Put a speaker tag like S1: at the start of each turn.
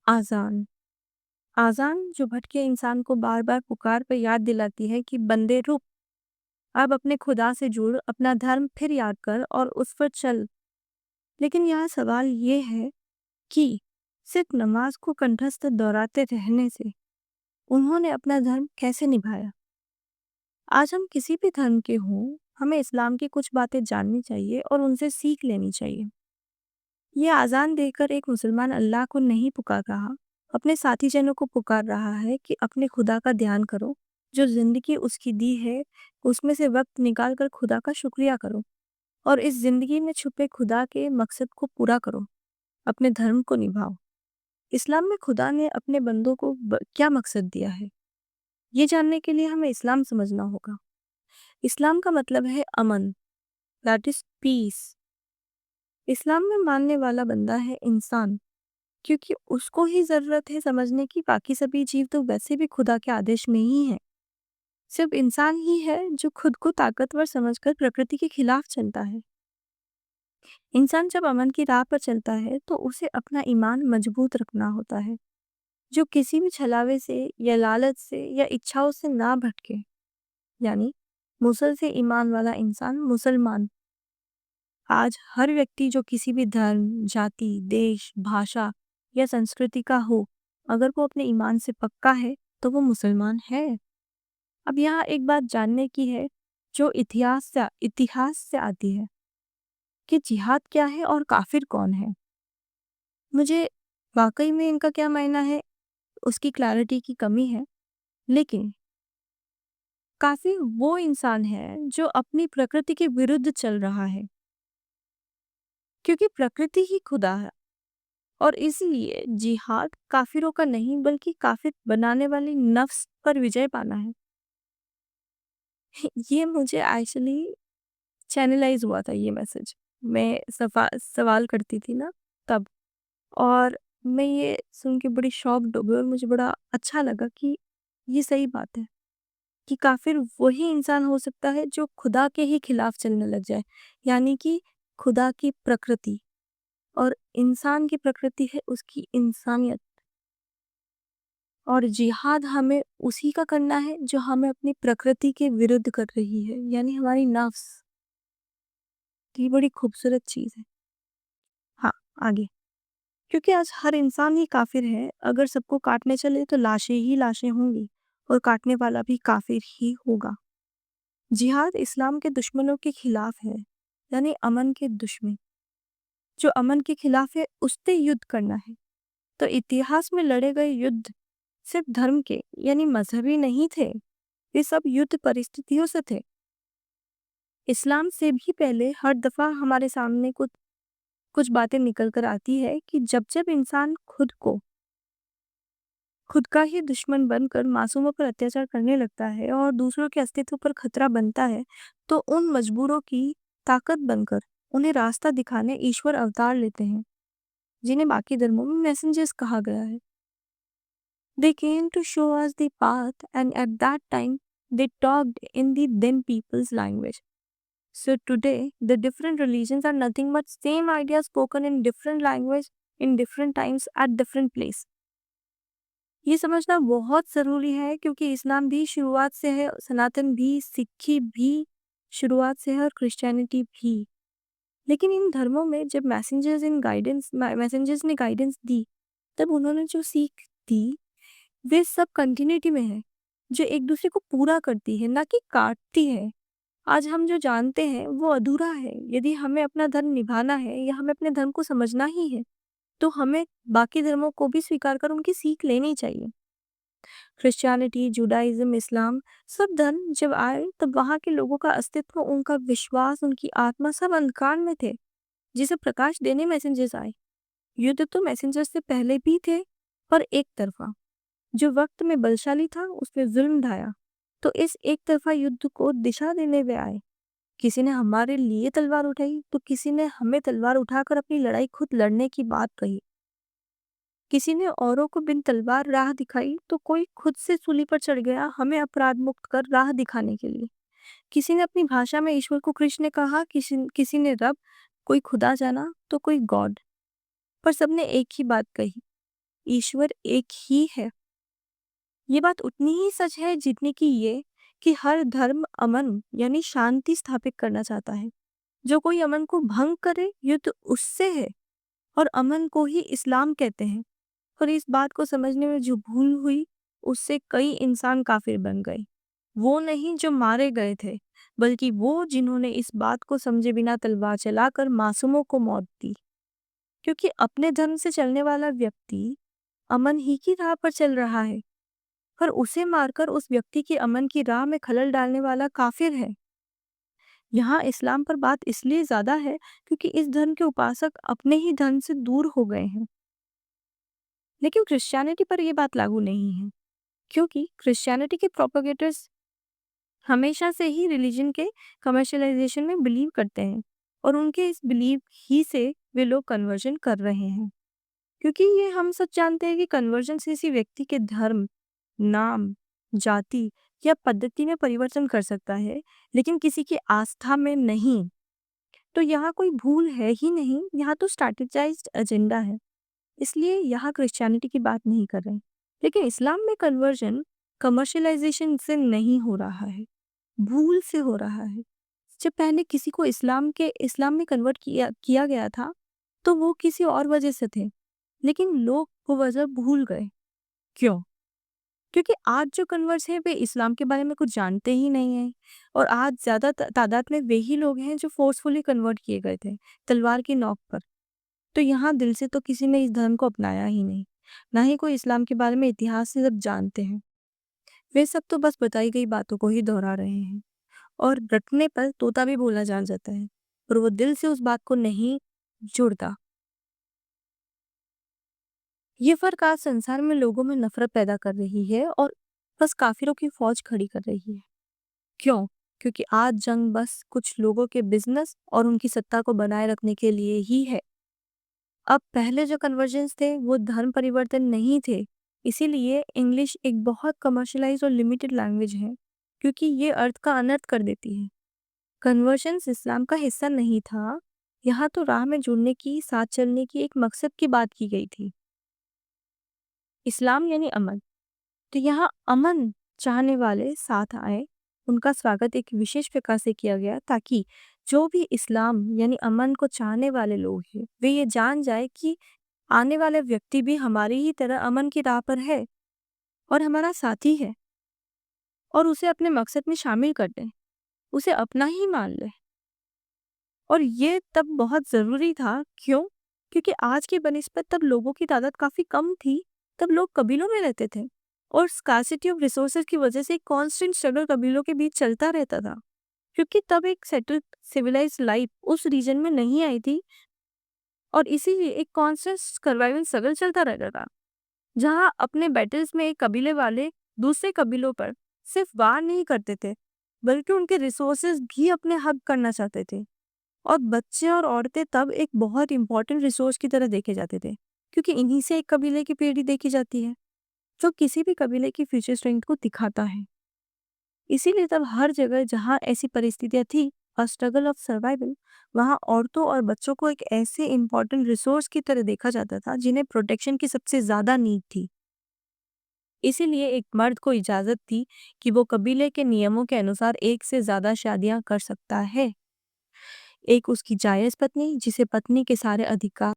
S1: आज़ान। आज़ान जो भटके इंसान को बार-बार पुकार कर याद दिलाती है कि बंदे रुक, अब अपने खुदा से जुड़, अपना धर्म फिर याद कर और उस पर चल। लेकिन यहाँ सवाल ये है कि सिर्फ नमाज को कंठस्थ दोहराते रहने से उन्होंने अपना धर्म कैसे निभाया? आज हम किसी भी धर्म के हों, हमें इस्लाम की कुछ बातें जाननी चाहिए और उनसे सीख लेनी चाहिए। ये आज़ान देकर एक मुसलमान अल्लाह को नहीं पुकार रहा, अपने साथीजनों को पुकार रहा है कि अपने खुदा का ध्यान करो, जो ज़िंदगी उसकी दी है, उसमें से वक़्त निकाल कर खुदा का शुक्रिया करो और इस ज़िंदगी में छुपे खुदा के मकसद को पूरा करो, अपने धर्म को निभाओ। इस्लाम में खुदा ने अपने बंदों को क्या मकसद दिया है? ये जानने के लिए हमें इस्लाम समझना होगा। इस्लाम का मतलब है अमन, दैट इज़ पीस। इस्लाम में मानने वाला बंदा है इंसान। क्योंकि उसको ही ज़रूरत है समझने की, बाकी सभी जीव तो वैसे भी खुदा के आदेश में ही हैं। सिर्फ इंसान ही है जो खुद को ताकतवर समझकर प्रकृति के खिलाफ चलता है। इंसान जब अमन की राह पर चलता है तो उसे अपना ईमान मजबूत रखना होता है, जो किसी भी छलावे से या लालच से या इच्छाओं से ना भटके। यानी मुसल से ईमान वाला इंसान मुसलमान। आज हर व्यक्ति जो किसी भी धर्म, जाति, देश, भाषा या संस्कृति का हो, अगर वो अपने ईमान से पक्का है, तो वो मुसलमान है। अब यहाँ एक बात जानने की है, जो इतिहास से आती है, कि जिहाद क्या है और काफिर कौन है। मुझे वाकई में इनका क्या मायना है, उसकी क्लैरिटी की कमी है। लेकिन काफिर वो इंसान है जो अपनी प्रकृति के विरुद्ध चल रहा है, क्योंकि प्रकृति ही खुदा है। और इसलिए जिहाद काफिरों का नहीं, बल्कि काफिर बनाने वाली नफ्स पर विजय पाना है। ये मुझे एक्चुअली चैनलाइज हुआ था ये मैसेज। मैं सवाल करती थी ना तब, और मैं ये सुन के बड़ी शॉक्ड हो गई और मुझे बड़ा अच्छा लगा कि ये सही बात है कि काफिर वही इंसान हो सकता है जो खुदा के ही खिलाफ चलने लग जाए। यानी कि खुदा की प्रकृति, और इंसान की प्रकृति है उसकी इंसानियत। और जिहाद हमें उसी का करना है जो हमें अपनी प्रकृति के विरुद्ध कर रही है, यानी हमारी नफ्स। तो ये बड़ी खूबसूरत चीज़ है। हाँ, आगे। क्योंकि आज हर इंसान ही काफिर है। अगर सबको काटने चले तो लाशें ही लाशें होंगी और काटने वाला भी काफिर ही होगा। जिहाद इस्लाम के दुश्मनों के खिलाफ है, यानी अमन के दुश्मन। जो अमन के खिलाफ है उससे युद्ध करना है। तो इतिहास में लड़े गए युद्ध सिर्फ धर्म के यानी मजहबी नहीं थे, ये सब युद्ध परिस्थितियों से थे। इस्लाम से भी पहले हर दफा हमारे सामने कुछ कुछ बातें निकल कर आती है कि जब जब इंसान खुद का ही दुश्मन बनकर मासूमों पर अत्याचार करने लगता है और दूसरों के अस्तित्व पर खतरा बनता है, तो उन मजबूरों की ताकत बनकर उन्हें रास्ता दिखाने ईश्वर अवतार लेते हैं, जिन्हें बाकी धर्मों में मैसेंजर्स कहा गया है। They came to show us the path, and at that time they talked in the then people's language. So today, the different religions are nothing but same ideas spoken in different language, in different times, at different place. ये समझना बहुत ज़रूरी है, क्योंकि इस्लाम भी शुरुआत से है, सनातन भी, सिक्खी भी शुरुआत से है और क्रिश्चियनिटी भी। लेकिन इन धर्मों में जब मैसेंजर्स ने गाइडेंस दी, तब उन्होंने जो सीख दी वे सब कंटिन्यूटी में है, जो एक दूसरे को पूरा करती है, ना कि काटती है। आज हम जो जानते हैं वो अधूरा है। यदि हमें अपना धर्म निभाना है या हमें अपने धर्म को समझना ही है, तो हमें बाकी धर्मों को भी स्वीकार कर उनकी सीख लेनी चाहिए। क्रिश्चियनिटी, जुडाइज्म, इस्लाम, सब धर्म जब आए तब वहाँ के लोगों का अस्तित्व, उनका विश्वास, उनकी आत्मा सब अंधकार में थे, जिसे प्रकाश देने मैसेंजर्स आए। युद्ध तो मैसेंजर्स से पहले भी थे, पर एक तरफा। जो वक्त में बलशाली था उसने जुल्म ढाया, तो इस एक तरफा युद्ध को दिशा देने वे आए। किसी ने हमारे लिए तलवार उठाई तो किसी ने हमें तलवार उठाकर अपनी लड़ाई खुद लड़ने की बात कही। किसी ने औरों को बिन तलवार राह दिखाई तो कोई खुद से सूली पर चढ़ गया हमें अपराध मुक्त कर राह दिखाने के लिए। किसी ने अपनी भाषा में ईश्वर को कृष्ण कहा, किसी किसी ने रब, कोई खुदा जाना तो कोई गॉड, पर सबने एक ही बात कही, ईश्वर एक ही है। ये बात उतनी ही सच है जितनी कि ये कि हर धर्म अमन यानी शांति स्थापित करना चाहता है। जो कोई अमन को भंग करे युद्ध उससे है, और अमन को ही इस्लाम कहते हैं। और इस बात को समझने में जो भूल हुई, उससे कई इंसान काफिर बन गए। वो नहीं जो मारे गए थे, बल्कि वो जिन्होंने इस बात को समझे बिना तलवार चलाकर मासूमों को मौत दी। क्योंकि अपने धर्म से चलने वाला व्यक्ति अमन ही की राह पर चल रहा है, और उसे मारकर उस व्यक्ति की अमन की राह में खलल डालने वाला काफिर है। यहाँ इस्लाम पर बात इसलिए ज्यादा है क्योंकि इस धर्म के उपासक अपने ही धर्म से दूर हो गए हैं। लेकिन क्रिश्चियनिटी पर यह बात लागू नहीं है, क्योंकि क्रिश्चियनिटी के प्रोपेगेटर्स हमेशा से ही रिलीजन के कमर्शलाइजेशन में बिलीव करते हैं, और उनके इस बिलीव ही से वे लोग कन्वर्जन कर रहे हैं। क्योंकि ये हम सब जानते हैं कि कन्वर्जन से किसी व्यक्ति के धर्म, नाम, जाति या पद्धति में परिवर्तन कर सकता है, लेकिन किसी की आस्था में नहीं। तो यहाँ कोई भूल है ही नहीं, यहाँ तो स्ट्रैटेजाइज्ड एजेंडा है। इसलिए यहाँ क्रिश्चियनिटी की बात नहीं कर रहे हैं। लेकिन इस्लाम में कन्वर्जन कमर्शलाइजेशन से नहीं हो रहा है, भूल से हो रहा है। जब पहले किसी को इस्लाम में कन्वर्ट किया किया गया था, तो वो किसी और वजह से थे, लेकिन लोग वो वजह भूल गए। क्यों? क्योंकि आज जो कन्वर्ट्स हैं वे इस्लाम के बारे में कुछ जानते ही नहीं हैं, और आज ज़्यादा तादाद में वे ही लोग हैं जो फोर्सफुली कन्वर्ट किए गए थे, तलवार की नोक पर। तो यहाँ दिल से तो किसी ने इस धर्म को अपनाया ही नहीं, ना ही कोई इस्लाम के बारे में इतिहास से सब जानते हैं। वे सब तो बस बताई गई बातों को ही दोहरा रहे हैं, और रटने पर तोता भी बोलना जान जाता है, और वो दिल से उस बात को नहीं जुड़ता। ये फर्क आज संसार में लोगों में नफरत पैदा कर रही है, और बस काफिरों की फौज खड़ी कर रही है। क्यों? क्योंकि आज जंग बस कुछ लोगों के बिजनेस और उनकी सत्ता को बनाए रखने के लिए ही है। अब पहले जो कन्वर्जेंस थे वो धर्म परिवर्तन नहीं थे। इसीलिए इंग्लिश एक बहुत कमर्शलाइज्ड और लिमिटेड लैंग्वेज है, क्योंकि ये अर्थ का अनर्थ कर देती है। कन्वर्जन्स इस्लाम का हिस्सा नहीं था। यहाँ तो राह में जुड़ने की, साथ चलने की एक मकसद की बात की गई थी। इस्लाम यानी अमन, तो यहाँ अमन चाहने वाले साथ आए। उनका स्वागत एक विशेष प्रकार से किया गया, ताकि जो भी इस्लाम यानी अमन को चाहने वाले लोग हैं, वे ये जान जाए कि आने वाले व्यक्ति भी हमारी ही तरह अमन की राह पर है और हमारा साथी है, और उसे अपने मकसद में शामिल कर दें, उसे अपना ही मान ले। और ये तब बहुत ज़रूरी था। क्यों? क्योंकि आज की बनिस्बत तब लोगों की तादाद काफ़ी कम थी। तब लोग कबीलों में रहते थे, और स्कार्सिटी ऑफ रिसोर्सेज की वजह से एक कांस्टेंट स्ट्रगल कबीलों के बीच चलता रहता था। क्योंकि तब एक सेटल्ड सिविलाइज्ड लाइफ उस रीजन में नहीं आई थी, और इसीलिए एक कांस्टेंट सर्वाइवल स्ट्रगल चलता रहता था, जहाँ अपने बैटल्स में एक कबीले वाले दूसरे कबीलों पर सिर्फ वार नहीं करते थे, बल्कि उनके रिसोर्सेज भी अपने हक करना चाहते थे। और बच्चे और औरतें तब एक बहुत इंपॉर्टेंट रिसोर्स की तरह देखे जाते थे, क्योंकि इन्हीं से एक कबीले की पीढ़ी देखी जाती है, जो किसी भी कबीले की फ्यूचर स्ट्रेंथ को दिखाता है। इसीलिए तब हर जगह जहाँ ऐसी परिस्थितियां थी, और स्ट्रगल ऑफ सर्वाइवल, वहाँ औरतों और बच्चों को एक ऐसे इंपॉर्टेंट रिसोर्स की तरह देखा जाता था जिन्हें प्रोटेक्शन की सबसे ज्यादा नीड थी। इसीलिए एक मर्द को इजाजत थी कि वो कबीले के नियमों के अनुसार एक से ज्यादा शादियां कर सकता है। एक उसकी जायज पत्नी, जिसे पत्नी के सारे अधिकार